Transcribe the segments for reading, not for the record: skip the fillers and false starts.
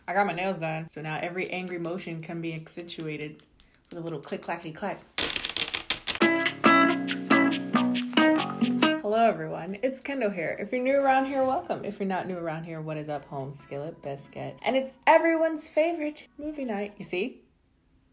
I got my nails done, so now every angry motion can be accentuated with a little click clackety clack. Hello everyone, it's Kendo here. If you're new around here, welcome. If you're not new around here, what is up, home skillet, biscuit? And it's everyone's favorite movie night. You see?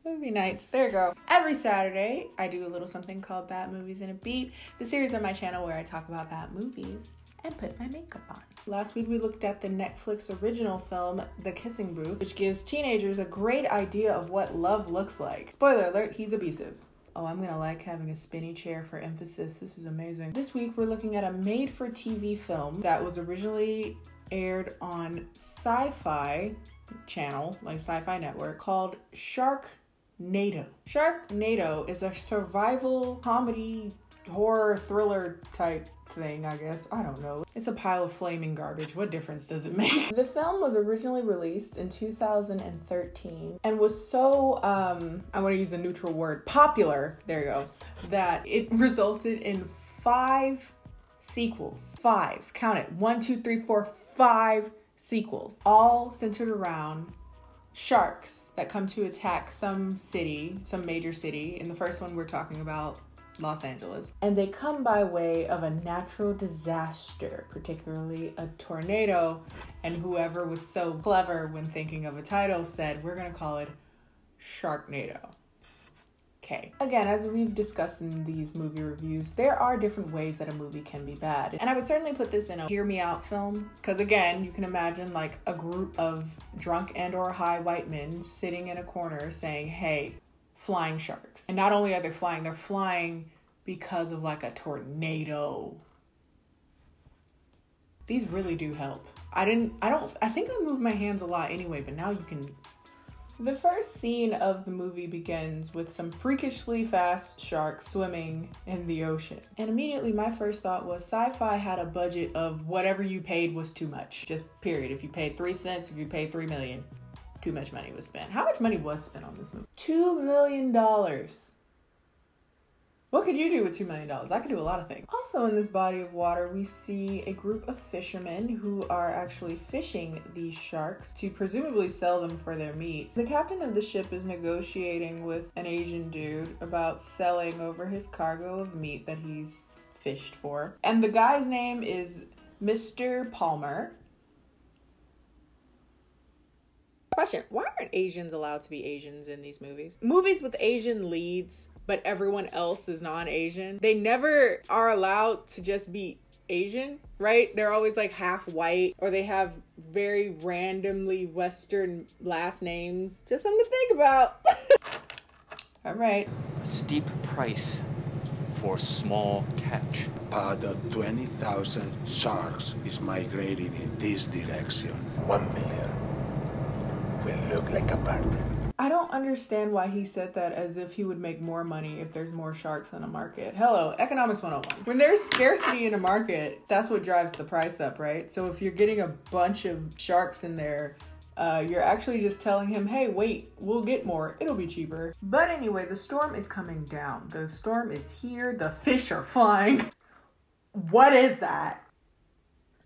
Movie nights, there you go. Every Saturday, I do a little something called Bad Movies in a Beat, the series on my channel where I talk about bad movies and put my makeup on. Last week we looked at the Netflix original film, The Kissing Booth, which gives teenagers a great idea of what love looks like. Spoiler alert, he's abusive. Oh, I'm gonna like having a spinny chair for emphasis. This is amazing. This week we're looking at a made-for-TV film that was originally aired on SYFY channel, like SYFY network, called SHARKNADO. SHARKNADO is a survival comedy horror thriller type thing, I guess. I don't know. It's a pile of flaming garbage. What difference does it make? The film was originally released in 2013 and was so, I want to use a neutral word, popular, there you go, that it resulted in 5 sequels. 5. Count it. 1, 2, 3, 4, 5 sequels. All centered around sharks that come to attack some city, some major city. In the first one, we're talking about Los Angeles. And they come by way of a natural disaster, particularly a tornado. And whoever was so clever when thinking of a title said, we're gonna call it Sharknado. Okay. Again, as we've discussed in these movie reviews, there are different ways that a movie can be bad. And I would certainly put this in a hear me out film, because again, you can imagine like a group of drunk and or high white men sitting in a corner saying, hey, flying sharks. And not only are they flying, they're flying because of like a tornado. These really do help. I think I move my hands a lot anyway, but now you can. The first scene of the movie begins with some freakishly fast sharks swimming in the ocean. And immediately my first thought was SYFY had a budget of whatever you paid was too much. Just period. If you paid 3 cents, if you paid 3 million. Too much money was spent. How much money was spent on this movie? $2 million. What could you do with $2 million? I could do a lot of things. Also in this body of water, we see a group of fishermen who are actually fishing these sharks to presumably sell them for their meat. The captain of the ship is negotiating with an Asian dude about selling over his cargo of meat that he's fished for. And the guy's name is Mr. Palmer. Question, why aren't Asians allowed to be Asians in these movies? Movies with Asian leads, but everyone else is non-Asian. They never are allowed to just be Asian, right? They're always like half white, or they have very randomly Western last names. Just something to think about. All right. A steep price for small catch. About 20,000 sharks is migrating in this direction. 1 million. Will look like a bargain. I don't understand why he said that as if he would make more money if there's more sharks in a market. Hello, economics 101. When there's scarcity in a market, that's what drives the price up, right? So if you're getting a bunch of sharks in there, you're actually just telling him, hey, wait, we'll get more. It'll be cheaper. But anyway, the storm is coming down. The storm is here. The fish are flying. What is that?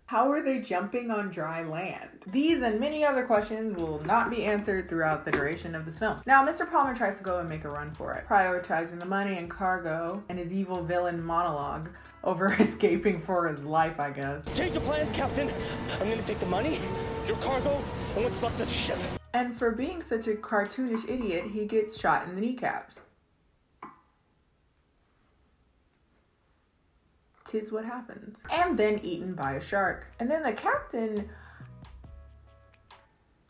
How are they jumping on dry land? These and many other questions will not be answered throughout the duration of this film. Now, Mr. Palmer tries to go and make a run for it, prioritizing the money and cargo and his evil villain monologue over escaping for his life, I guess. Change of plans, Captain. I'm gonna take the money, your cargo, and what's left of the ship. And for being such a cartoonish idiot, he gets shot in the kneecaps. 'Tis what happens. And then eaten by a shark. And then the captain,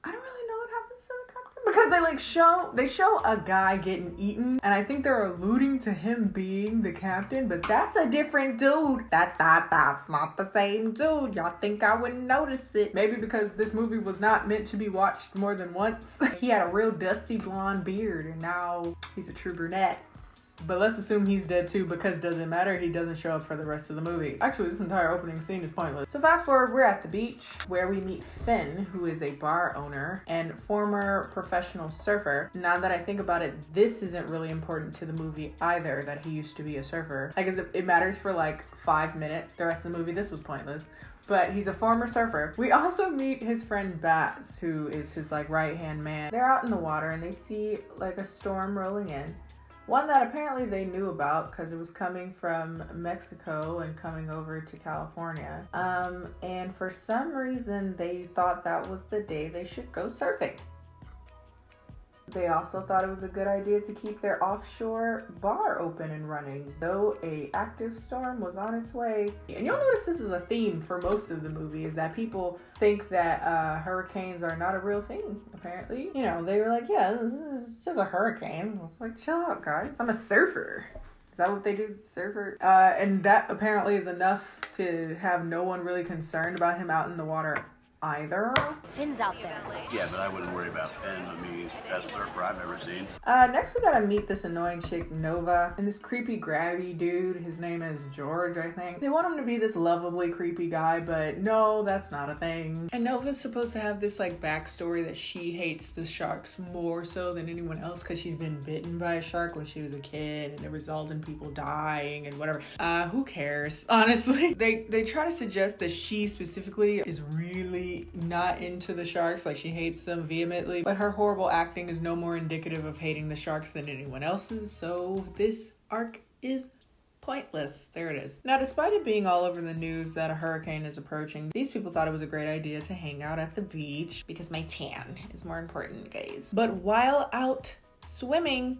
I don't really know what happens to the captain, because they show a guy getting eaten, and I think they're alluding to him being the captain, but that's a different dude. That's not the same dude. Y'all think I wouldn't notice it? Maybe because this movie was not meant to be watched more than once. He had a real dusty blonde beard, and now he's a true brunette. But let's assume he's dead too, because does it matter? He doesn't show up for the rest of the movie. Actually, this entire opening scene is pointless. So fast forward, we're at the beach where we meet Finn, who is a bar owner and former professional surfer. Now that I think about it, this isn't really important to the movie either, that he used to be a surfer. I guess it matters for like 5 minutes. The rest of the movie, this was pointless. But he's a former surfer. We also meet his friend Baz, who is his like right-hand man. They're out in the water and they see like a storm rolling in. One that apparently they knew about because it was coming from Mexico and coming over to California. And for some reason, they thought that was the day they should go surfing. They also thought it was a good idea to keep their offshore bar open and running, though a active storm was on its way. And you'll notice this is a theme for most of the movie, is that people think that hurricanes are not a real thing, apparently. You know, they were like, yeah, this is just a hurricane. Like, chill out, guys. I'm a surfer. Is that what they do, surfer? And that apparently is enough to have no one really concerned about him out in the water either. Finn's out there. Yeah, but I wouldn't worry about Finn. I mean, he's the best surfer I've ever seen. Next we gotta meet this annoying chick, Nova, and this creepy grabby dude. His name is George, I think. They want him to be this lovably creepy guy, but no, that's not a thing. And Nova's supposed to have this like backstory that she hates the sharks more so than anyone else because she's been bitten by a shark when she was a kid and it resulted in people dying and whatever. Who cares? Honestly. They try to suggest that she specifically is really not into the sharks, like she hates them vehemently, but her horrible acting is no more indicative of hating the sharks than anyone else's, so this arc is pointless. There it is. Now, despite it being all over the news that a hurricane is approaching, these people thought it was a great idea to hang out at the beach because my tan is more important, guys. But while out swimming,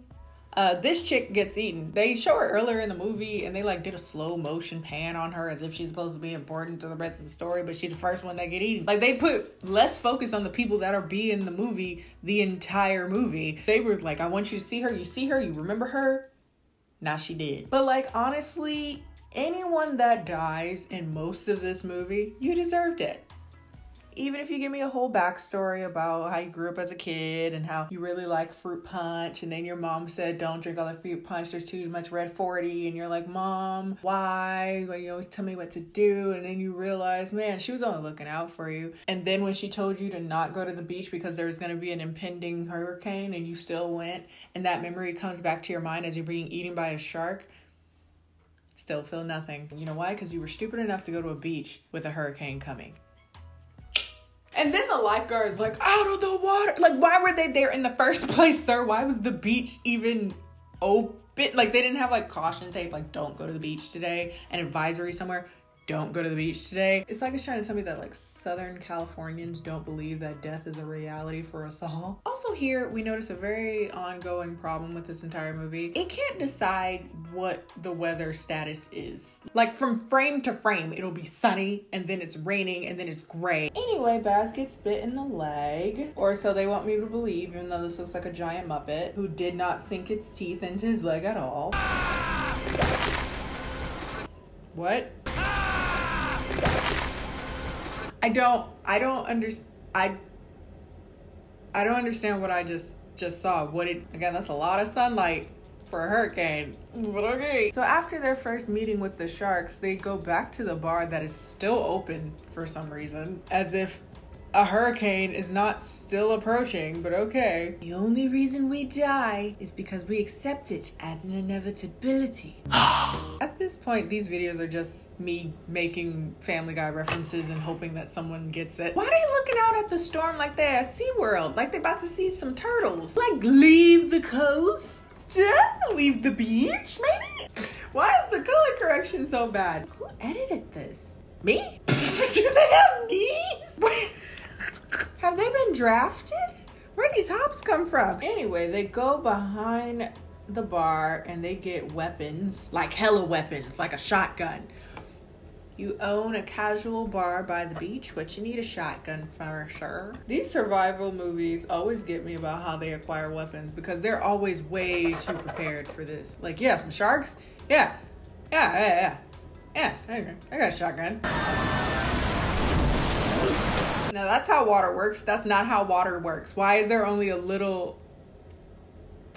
this chick gets eaten. They show her earlier in the movie and they like did a slow motion pan on her as if she's supposed to be important to the rest of the story, but she's the first one that get eaten. Like they put less focus on the people that are being in the movie the entire movie. They were like, I want you to see her. You see her? You remember her? Nah, she did. But like, honestly, anyone that dies in most of this movie, you deserved it. Even if you give me a whole backstory about how you grew up as a kid and how you really like fruit punch, and then your mom said, don't drink all the fruit punch, there's too much red 40, and you're like, Mom, why? Well, you always tell me what to do, and then you realize, man, she was only looking out for you. And then when she told you to not go to the beach because there was going to be an impending hurricane and you still went, and that memory comes back to your mind as you're being eaten by a shark, still feel nothing. You know why? Because you were stupid enough to go to a beach with a hurricane coming. And then the lifeguard is like, out of the water. Like, why were they there in the first place, sir? Why was the beach even open? Like, they didn't have, like, caution tape, like, don't go to the beach today. An advisory somewhere, don't go to the beach today. It's like it's trying to tell me that, like, Southern Californians don't believe that death is a reality for us all. Also here, we notice a very ongoing problem with this entire movie. It can't decide what the weather status is. Like, from frame to frame, it'll be sunny, and then it's raining, and then it's gray. Anyway, Baz gets bit in the leg, or so they want me to believe, even though this looks like a giant Muppet, who did not sink its teeth into his leg at all. What? I don't understand what I just saw. Again, that's a lot of sunlight for a hurricane, but okay. So after their first meeting with the sharks, they go back to the bar that is still open for some reason, as if a hurricane is not still approaching, but okay. The only reason we die is because we accept it as an inevitability. At this point, these videos are just me making Family Guy references and hoping that someone gets it. Why are they looking out at the storm like they're at SeaWorld? Like they're about to see some turtles. Like, leave the coast? Leave the beach, maybe? Why is the color correction so bad? Who edited this? Me? Do they have knees? Have they been drafted? Where'd these hops come from? Anyway, they go behind the bar and they get weapons, like hella weapons, like a shotgun. You own a casual bar by the beach, what you need a shotgun for, sure. These survival movies always get me about how they acquire weapons because they're always way too prepared for this. Like, yeah, some sharks? Yeah, I got a shotgun. Now that's how water works. That's not how water works. Why is there only a little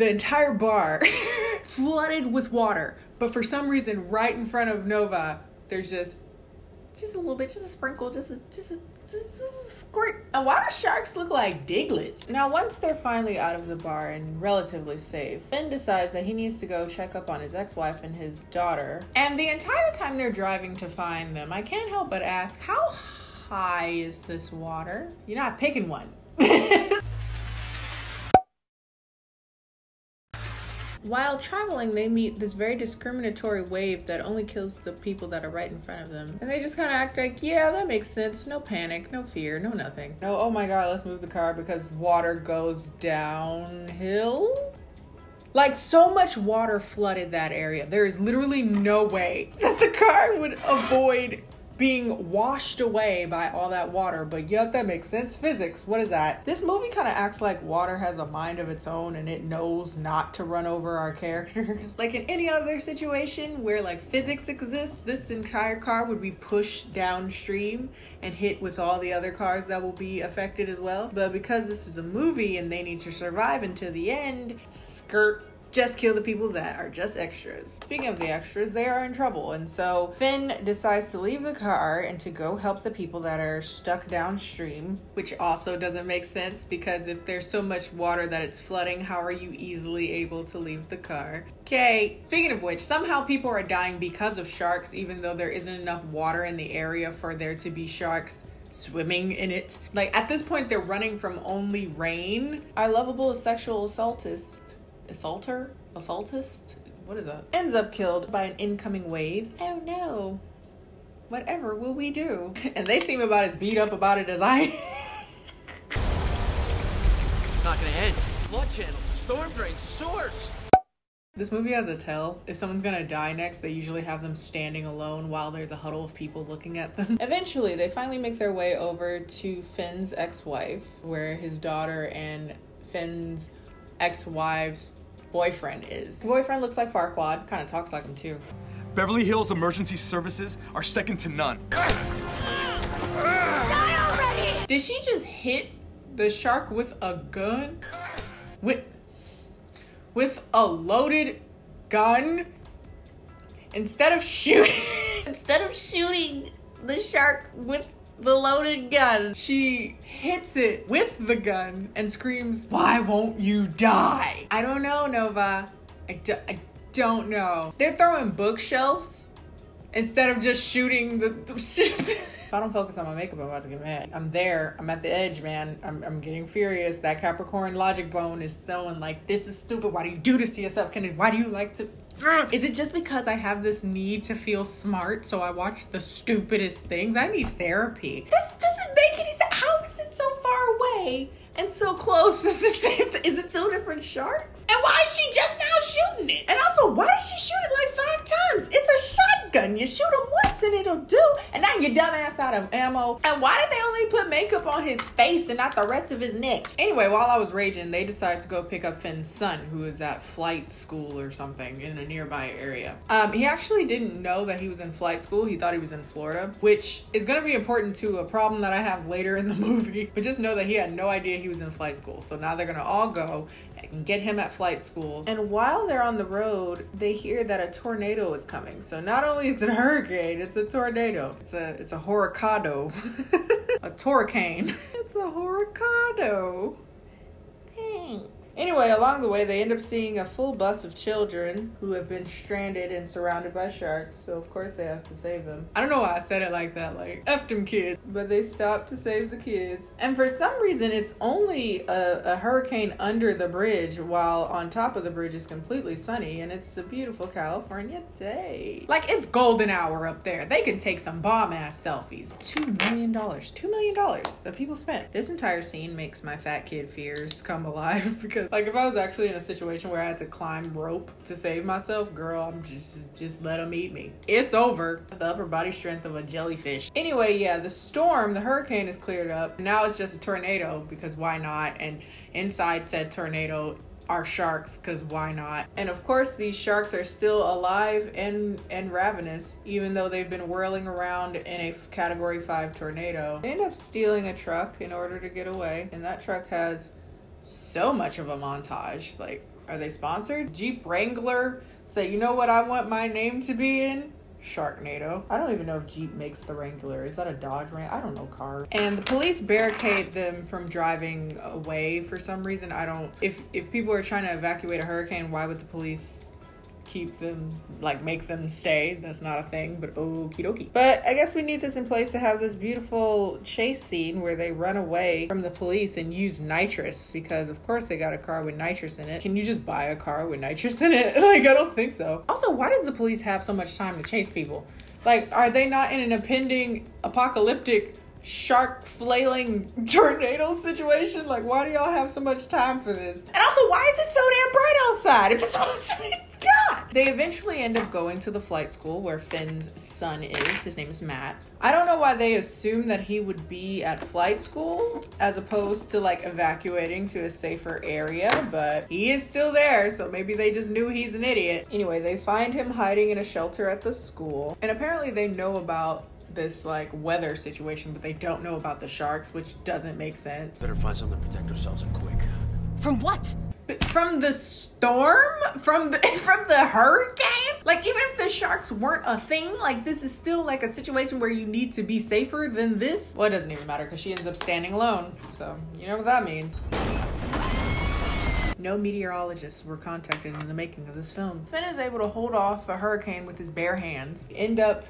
the entire bar flooded with water. But for some reason, right in front of Nova, there's just a little bit, just a sprinkle, just a squirt. And why do sharks look like Diglets? Now, once they're finally out of the bar and relatively safe, Finn decides that he needs to go check up on his ex-wife and his daughter. And the entire time they're driving to find them, I can't help but ask, how high is this water? You're not picking one. While traveling, they meet this very discriminatory wave that only kills the people that are right in front of them. And they just kind of act like, yeah, that makes sense. No panic, no fear, no nothing. No, oh my God, let's move the car because water goes downhill. Like, so much water flooded that area. There is literally no way that the car would avoid being washed away by all that water, but yet that makes sense. Physics, what is that? This movie kind of acts like water has a mind of its own and it knows not to run over our characters. Like in any other situation where like physics exists, this entire car would be pushed downstream and hit with all the other cars that will be affected as well. But because this is a movie and they need to survive until the end, skirt. Just kill the people that are just extras. Speaking of the extras, they are in trouble. And so Finn decides to leave the car and to go help the people that are stuck downstream, which also doesn't make sense because if there's so much water that it's flooding, how are you easily able to leave the car? Okay, speaking of which, somehow people are dying because of sharks, even though there isn't enough water in the area for there to be sharks swimming in it. Like at this point, they're running from only rain. Our lovable sexual assaultist, what is that? Ends up killed by an incoming wave. Oh no. Whatever will we do? And they seem about as beat up about it as I am. It's not gonna end. Flood channels, storm drains, sewers. This movie has a tell. If someone's gonna die next, they usually have them standing alone while there's a huddle of people looking at them. Eventually, they finally make their way over to Finn's ex-wife, where his daughter and Finn's ex-wife's boyfriend is. The boyfriend looks like Farquaad, kind of talks like him too. Beverly Hills emergency services are second to none. Die already! Did she just hit the shark with a gun? With a loaded gun? Instead of shooting the shark with the loaded gun, she hits it with the gun and screams, "Why won't you die?" I don't know, Nova. I don't know. They're throwing bookshelves instead of just shooting the If I don't focus on my makeup, I'm about to get mad. I'm there. I'm at the edge, man. I'm getting furious. That Capricorn logic bone is showing like, this is stupid. Why do you do this to yourself, Kennedy? Why do you like to... Is it just because I have this need to feel smart, so I watch the stupidest things? I need therapy. This doesn't make any sense. How is it so far away and so close at the same time? Is it two different sharks? And why is she just now shooting it? And also, why did she shoot it like 5 times? It's a shotgun. You shoot them once and it'll do. And now your dumb ass out of ammo. And why did they only put makeup on his face and not the rest of his neck? Anyway, while I was raging, they decided to go pick up Finn's son, who is at flight school or something in a nearby area. He actually didn't know that he was in flight school. He thought he was in Florida, which is going to be important to a problem that I have later in the movie. But just know that he had no idea he was in flight school. So now they're going to all go and get him at flight school. And while they're on the road, they hear that a tornado is coming. So not only is it a hurricane, it's a tornado. It's a horicado. A torricane. It's a horicado. Thanks. Anyway, along the way, they end up seeing a full bus of children who have been stranded and surrounded by sharks. So of course they have to save them. I don't know why I said it like that, like, F them kids. But they stop to save the kids. And for some reason, it's only a hurricane under the bridge, while on top of the bridge is completely sunny. And it's a beautiful California day. Like, it's golden hour up there. They can take some bomb-ass selfies. $2 million. $2 million that people spent. This entire scene makes my fat kid fears come alive because like if I was actually in a situation where I had to climb rope to save myself, girl, I'm just let them eat me. It's over. The upper body strength of a jellyfish. Anyway, yeah, the hurricane is cleared up. Now it's just a tornado because why not? And inside said tornado are sharks because why not? And of course these sharks are still alive and ravenous, even though they've been whirling around in a category 5 tornado. They end up stealing a truck in order to get away, and that truck has so much of a montage. Like, are they sponsored? Jeep Wrangler say, you know what I want my name to be in? Sharknado. I don't even know if Jeep makes the Wrangler. Is that a Dodge Wrangler? I don't know cars. And the police barricade them from driving away for some reason. I don't, if people are trying to evacuate a hurricane, why would the police keep them, like make them stay? That's not a thing, but okie dokie. But I guess we need this in place to have this beautiful chase scene where they run away from the police and use nitrous, because of course they got a car with nitrous in it. Can you just buy a car with nitrous in it? Like, I don't think so. Also, why does the police have so much time to chase people? Like, are they not in an impending apocalyptic shark flailing tornado situation? Like, why do y'all have so much time for this? And also, why is it so damn bright outside if it's supposed to be God? They eventually end up going to the flight school where Finn's son is. His name is Matt. I don't know why they assume that he would be at flight school as opposed to like evacuating to a safer area, but he is still there, so maybe they just knew he's an idiot. Anyway, they find him hiding in a shelter at the school, and apparently they know about this like weather situation, but they don't know about the sharks, which doesn't make sense. Better find something to protect ourselves and quick. From what? From the storm? From the hurricane? Like, even if the sharks weren't a thing, like, this is still like a situation where you need to be safer than this. Well, it doesn't even matter because she ends up standing alone, so you know what that means. No meteorologists were contacted in the making of this film. Finn is able to hold off a hurricane with his bare hands. End up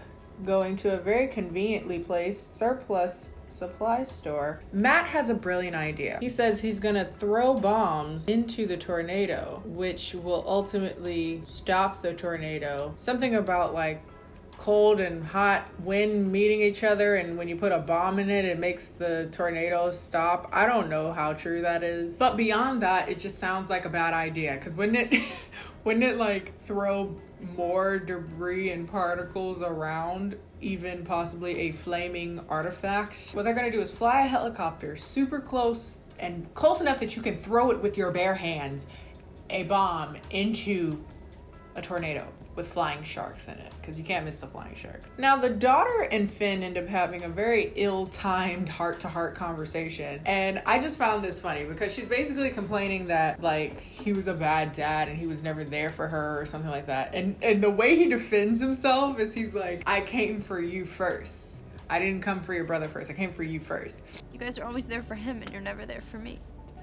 going to a very conveniently placed surplus supply store. Matt has a brilliant idea. He says he's gonna throw bombs into the tornado, which will ultimately stop the tornado. Something about like cold and hot wind meeting each other, and when you put a bomb in it, it makes the tornado stop. I don't know how true that is, but beyond that, it just sounds like a bad idea, because wouldn't it like throw more debris and particles around, even possibly a flaming artifact? What they're gonna do is fly a helicopter super close, and close enough that you can throw it with your bare hands, a bomb into a tornado with flying sharks in it, because you can't miss the flying sharks. Now, the daughter and Finn end up having a very ill-timed heart-to-heart conversation, and I just found this funny because she's basically complaining that like he was a bad dad and he was never there for her or something like that, and the way he defends himself is he's like, I came for you first. I didn't come for your brother first. I came for you first. You guys are always there for him and you're never there for me.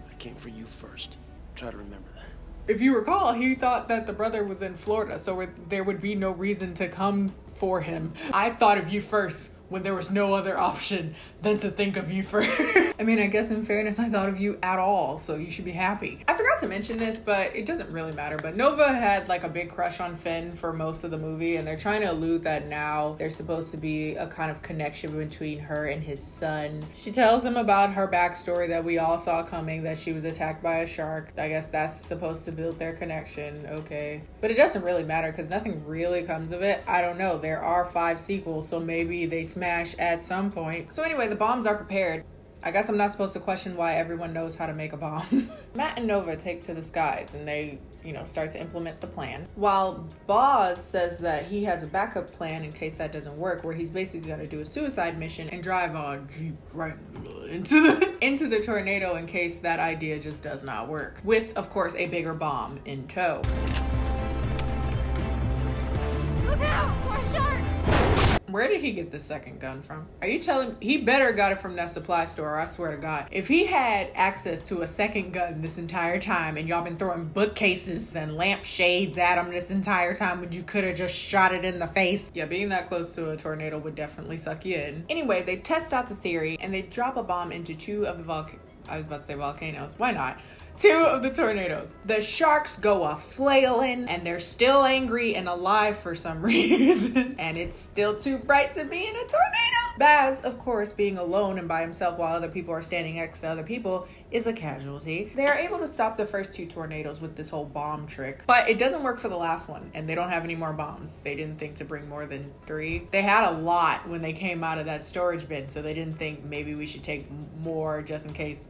I came for you first. Try to remember that. If you recall, he thought that the brother was in Florida, so there would be no reason to come for him. I thought of you first when there was no other option than to think of you first. I mean, I guess in fairness, I thought of you at all, so you should be happy. I forgot to mention this, but it doesn't really matter, but Nova had like a big crush on Finn for most of the movie, and they're trying to allude that now there's supposed to be a kind of connection between her and his son. She tells him about her backstory that we all saw coming, that she was attacked by a shark. I guess that's supposed to build their connection, okay. But it doesn't really matter because nothing really comes of it. I don't know, there are 5 sequels, so maybe they smash at some point. So anyway, the bombs are prepared. I guess I'm not supposed to question why everyone knows how to make a bomb. Matt and Nova take to the skies and they, start to implement the plan. While Boz says that he has a backup plan in case that doesn't work, where he's basically gonna do a suicide mission and drive a Jeep Wrangler into the tornado in case that idea just does not work. With, of course, a bigger bomb in tow. Look out! More sharks! Where did he get the second gun from? Are you telling me? He better got it from that supply store, I swear to God. If he had access to a second gun this entire time and y'all been throwing bookcases and lampshades at him this entire time when you could have just shot it in the face. Yeah, being that close to a tornado would definitely suck you in. Anyway, they test out the theory and they drop a bomb into 2 of the volcanoes. Why not? 2 of the tornadoes. The sharks go a-flailing and they're still angry and alive for some reason. And it's still too bright to be in a tornado. Baz, of course, being alone and by himself while other people are standing next to other people, is a casualty. They are able to stop the first 2 tornadoes with this whole bomb trick, but it doesn't work for the last one, and they don't have any more bombs. They didn't think to bring more than 3. They had a lot when they came out of that storage bin, so they didn't think maybe we should take more just in case.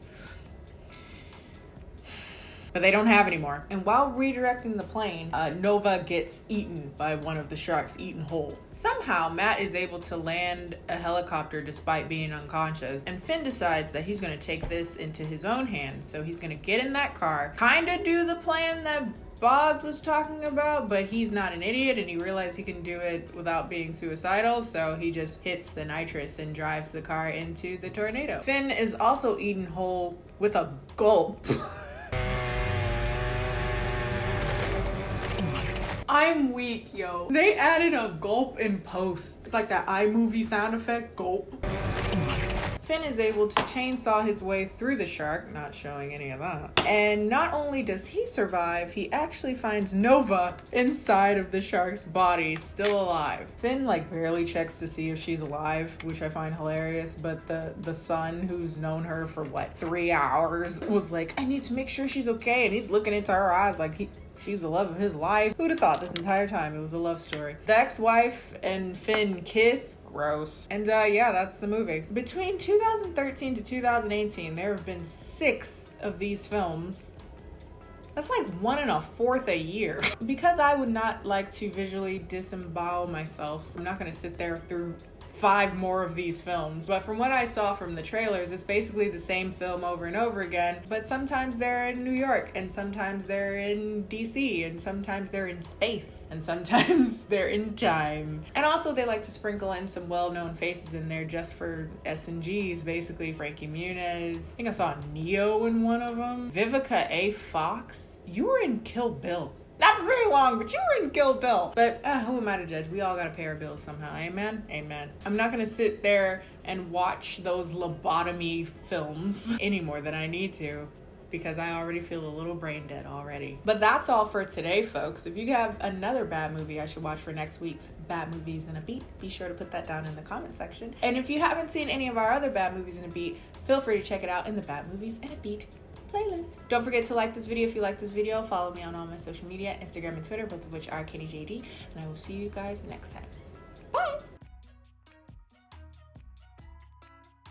but they don't have any more. And while redirecting the plane, Nova gets eaten by one of the sharks, eaten whole. Somehow, Matt is able to land a helicopter despite being unconscious, and Finn decides that he's gonna take this into his own hands. So he's gonna get in that car, kinda do the plan that Boz was talking about, but he's not an idiot and he realized he can do it without being suicidal, so he just hits the nitrous and drives the car into the tornado. Finn is also eaten whole with a gulp. I'm weak, yo. They added a gulp in post. It's like that iMovie sound effect, gulp. Finn is able to chainsaw his way through the shark, not showing any of that. And not only does he survive, he actually finds Nova inside of the shark's body, still alive. Finn like barely checks to see if she's alive, which I find hilarious, but the son, who's known her for what, 3 hours, was like, I need to make sure she's okay. And he's looking into her eyes like she's the love of his life. Who'd have thought this entire time it was a love story? The ex-wife and Finn kiss. Gross. And yeah, that's the movie. Between 2013 to 2018, there have been 6 of these films. That's like 1 1/4 a year. Because I would not like to visually disembowel myself, I'm not gonna sit there through 5 more of these films. But from what I saw from the trailers, it's basically the same film over and over again, but sometimes they're in New York, and sometimes they're in DC, and sometimes they're in space, and sometimes they're in time. And also they like to sprinkle in some well-known faces in there just for S&Gs, basically. Frankie Muniz, I think I saw Neo in one of them. Vivica A. Fox, you were in Kill Bill. Not for very long, but you were in Kill Bill. But who am I to judge? We all gotta pay our bills somehow. Amen? Amen. I'm not gonna sit there and watch those lobotomy films any more than I need to, because I already feel a little brain dead already. But that's all for today, folks. If you have another bad movie I should watch for next week's Bad Movies in a Beat, be sure to put that down in the comment section. And if you haven't seen any of our other Bad Movies in a Beat, feel free to check it out in the Bad Movies in a Beat playlist. Don't forget to like this video if you like this video. Follow me on all my social media, Instagram and Twitter, both of which are KennieJD, and I will see you guys next time. Bye!